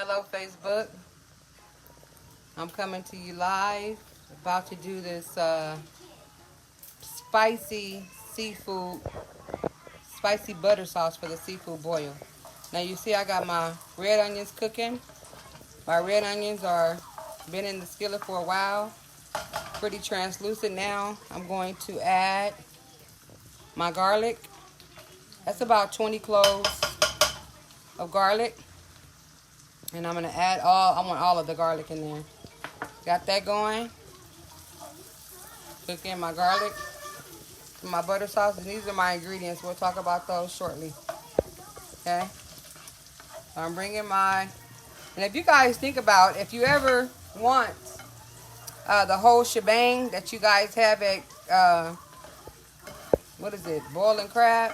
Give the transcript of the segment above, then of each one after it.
Hello, Facebook. I'm coming to you live. About to do this spicy seafood, spicy butter sauce for the seafood boil. Now you see I got my red onions cooking. My red onions are been in the skillet for a while. Pretty translucent now. I'm going to add my garlic. That's about 20 cloves of garlic. And I'm going to add I want all of the garlic in there. Got that going. Cook in my garlic, my butter sauce, and these are my ingredients. We'll talk about those shortly. Okay? So I'm bringing and if you guys think about, if you ever want the whole shebang that you guys have at, what is it, boiling crab,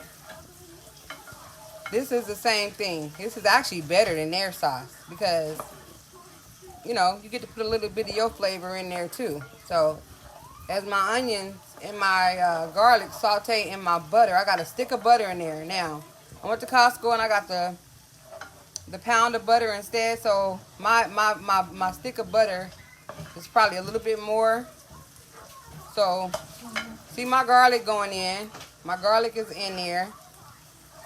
this is the same thing. This is actually better than their sauce because, you know, you get to put a little bit of your flavor in there too. So as my onions and my garlic saute in my butter, I got a stick of butter in there. Now, I went to Costco and I got the pound of butter instead. So my stick of butter is probably a little bit more. So, see my garlic going in. My garlic is in there.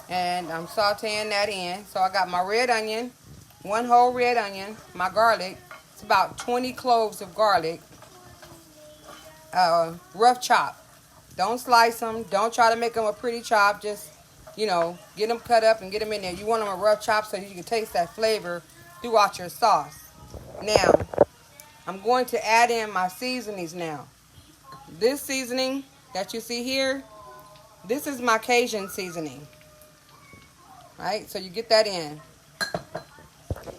And I'm sauteing that in. So I got my red onion, one whole red onion, my garlic. It's about 20 cloves of garlic. Rough chop. Don't slice them. Don't try to make them a pretty chop. Just, you know, get them cut up and get them in there. You want them a rough chop so you can taste that flavor throughout your sauce. Now, I'm going to add in my seasonings now. This seasoning that you see here, this is my Cajun seasoning. Right? So you get that in.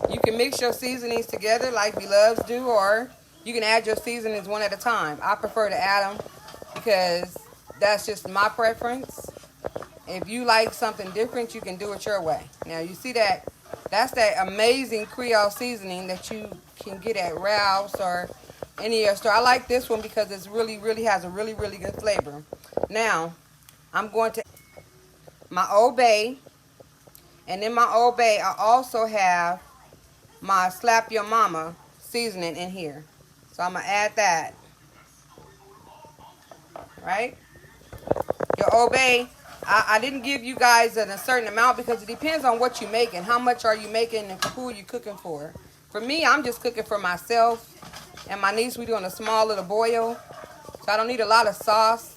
You can mix your seasonings together like Beloveds do, or you can add your seasonings one at a time. I prefer to add them because that's just my preference. If you like something different, you can do it your way. Now, you see that? That's that amazing Creole seasoning that you can get at Ralph's or any other store. I like this one because it really has a really good flavor. Now, I'm going to my Old Bay. And in my Old Bay, I also have my Slap Your Mama seasoning in here. So I'm going to add that. Right? Your Old Bay, I didn't give you guys a certain amount because it depends on what you're making. How much are you making and who are you cooking for? For me, I'm just cooking for myself and my niece. We're doing a small little boil. So I don't need a lot of sauce.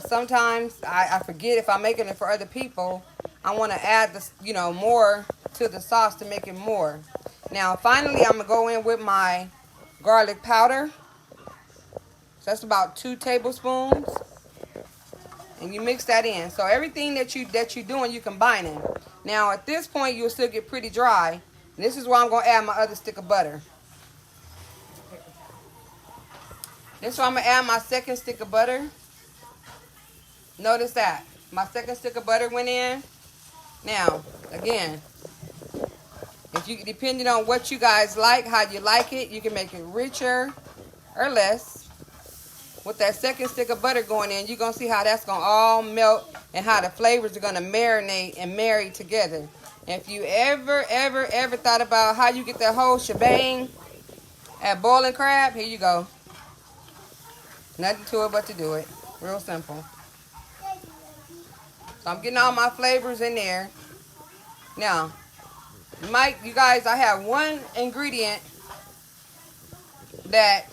Sometimes I forget if I'm making it for other people. I want to add this, you know, more to the sauce to make it more. Now, finally, I'm going to go in with my garlic powder. So that's about 2 tablespoons. And you mix that in. So everything that you're doing, you're combining. Now, at this point, you'll still get pretty dry. And this is where I'm going to add my other stick of butter. This is where I'm going to add my second stick of butter. Notice that. My second stick of butter went in. Now, again, depending on what you guys like, how you like it, you can make it richer or less. With that second stick of butter going in, you're going to see how that's going to all melt and how the flavors are going to marinate and marry together. And if you ever thought about how you get that whole shebang at boiling crab, here you go. Nothing to it but to do it. Real simple. So I'm getting all my flavors in there. Now, you guys, I have one ingredient that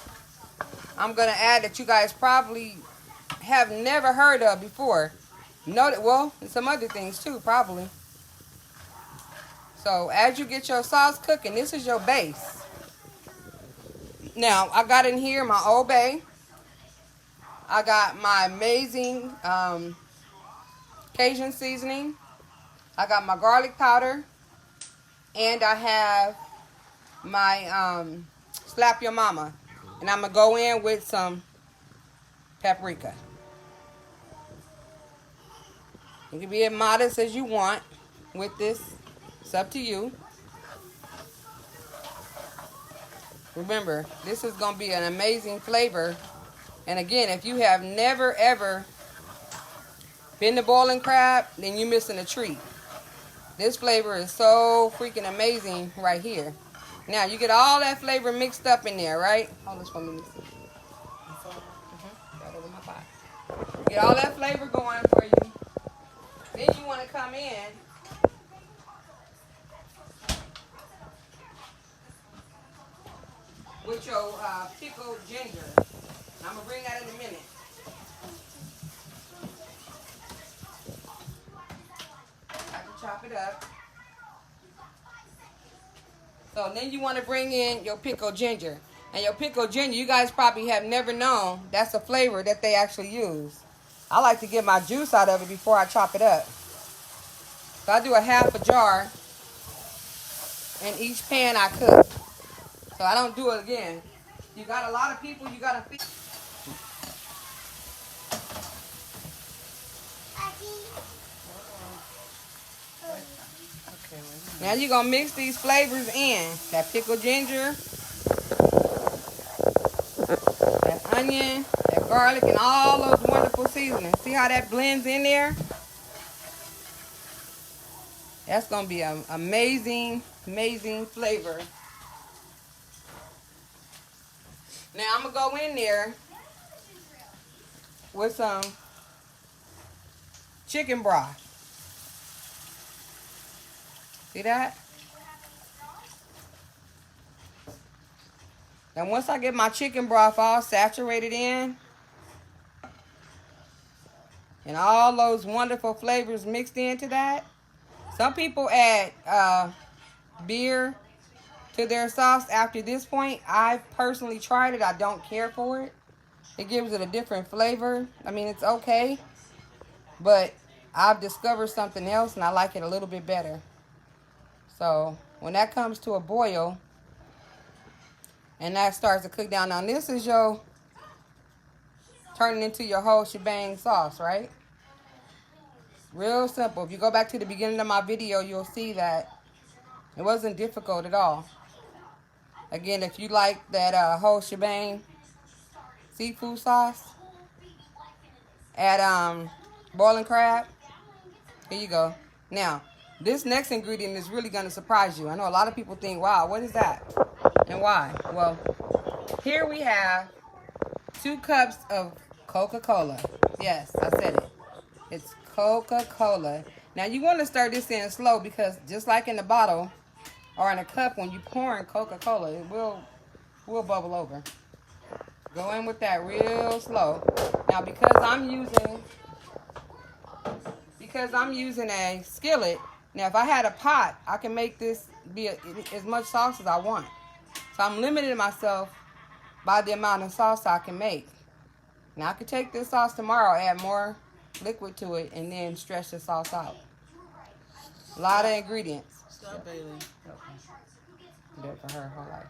I'm going to add that you guys probably have never heard of before. Well, and some other things too, probably. So as you get your sauce cooking, this is your base. Now, I got in here my Old Bay. I got my amazing Cajun seasoning. I got my garlic powder. And I have my Slap Your Mama. And I'm going to go in with some paprika. You can be as modest as you want with this. It's up to you. Remember, this is going to be an amazing flavor. And again, if you have never, ever been to boiling crab, then you're missing a treat. This flavor is so freaking amazing right here. Now, you get all that flavor mixed up in there, right? Hold this for me. Right over my pot. Get all that flavor going for you. Then you want to come in with your pickled ginger. I'm going to bring that in a minute. I can chop it up. So then you want to bring in your pickled ginger. And your pickled ginger, you guys probably have never known, that's a flavor that they actually use. I like to get my juice out of it before I chop it up. So I do a half a jar in each pan I cook. So I don't do it again. You got a lot of people, you got to feed. Now you're going to mix these flavors in. That pickled ginger, that onion, that garlic, and all those wonderful seasonings. See how that blends in there? That's going to be an amazing, amazing flavor. Now I'm going to go in there with some chicken broth. See that? And once I get my chicken broth all saturated in, and all those wonderful flavors mixed into that, some people add beer to their sauce after this point. I personally tried it. I don't care for it. It gives it a different flavor. I mean, it's okay, but I've discovered something else and I like it a little bit better. So when that comes to a boil and that starts to cook down, now this is your turning into your whole shebang sauce, right? Real simple. If you go back to the beginning of my video, you'll see that it wasn't difficult at all. Again, if you like that whole shebang seafood sauce, add boiling crab. Here you go. Now, this next ingredient is really going to surprise you. I know a lot of people think, wow, what is that? And why? Well, here we have 2 cups of Coca-Cola. Yes, I said it. It's Coca-Cola. Now, you want to stir this in slow because just like in the bottle or in a cup, when you pour in Coca-Cola, it will bubble over. Go in with that real slow. Now, because I'm using a skillet, now if I had a pot, I can make this be as much sauce as I want. So I'm limiting myself by the amount of sauce I can make. Now I could take this sauce tomorrow, add more liquid to it, and then stretch the sauce out. A lot of ingredients. Stop, Bailey. Okay. Do it for her whole life.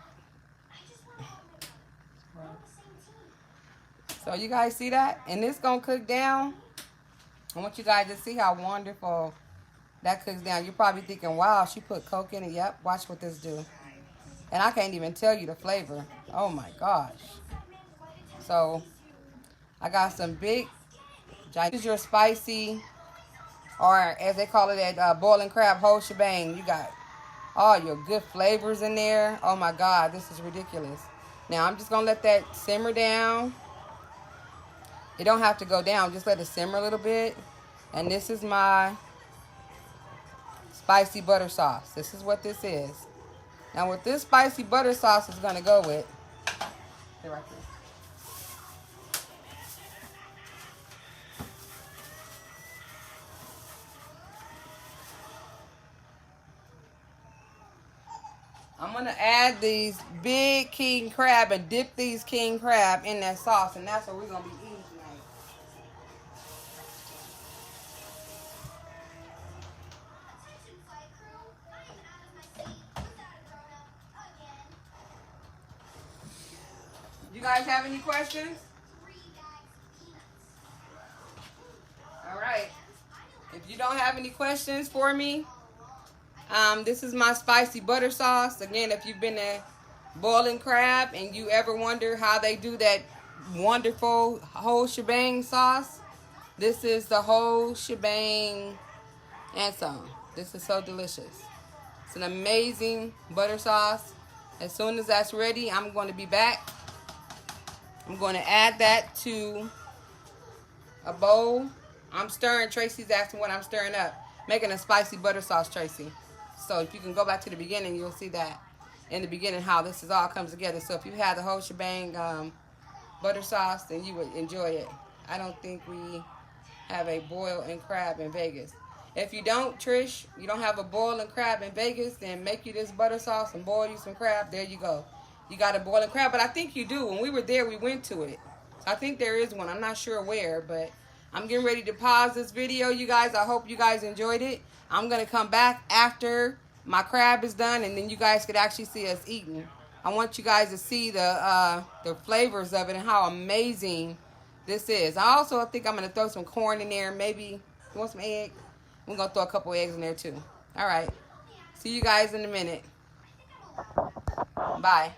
So you guys see that? And this gonna cook down. I want you guys to see how wonderful that cooks down. You're probably thinking, wow, she put Coke in it. Yep, watch what this do. And I can't even tell you the flavor. Oh my gosh. So I got some big, this is your spicy, or as they call it at boiling crab, whole shebang. You got all your good flavors in there. Oh my God, this is ridiculous. Now I'm just gonna let that simmer down. It don't have to go down, just let it simmer a little bit. And this is my spicy butter sauce. This is what this is. Now what this spicy butter sauce is gonna go with, here right here. I'm going to add these big king crab and dip these king crab in that sauce. And that's what we're going to be eating tonight. You guys have any questions? All right. If you don't have any questions for me, this is my spicy butter sauce. Again, if you've been to boiling crab and you ever wonder how they do that wonderful whole shebang sauce, this is the whole shebang and some. This is so delicious. It's an amazing butter sauce. As soon as that's ready, I'm going to be back. I'm going to add that to a bowl. I'm stirring. Tracy's asking what I'm stirring up. Making a spicy butter sauce, Tracy. So if you can go back to the beginning, you'll see that in the beginning how this is all comes together. So if you had the whole shebang butter sauce, then you would enjoy it. I don't think we have a boil and crab in Vegas. If you don't, Trish, you don't have a boil and crab in Vegas, then make you this butter sauce and boil you some crab. There you go. You got a boil and crab, but I think you do. When we were there, we went to it. So I think there is one. I'm not sure where, but I'm getting ready to pause this video, you guys. I hope you guys enjoyed it. I'm going to come back after my crab is done, and then you guys could actually see us eating. I want you guys to see the flavors of it and how amazing this is. I also think I'm going to throw some corn in there. Maybe, you want some egg? We're going to throw a couple eggs in there too. All right. See you guys in a minute. Bye.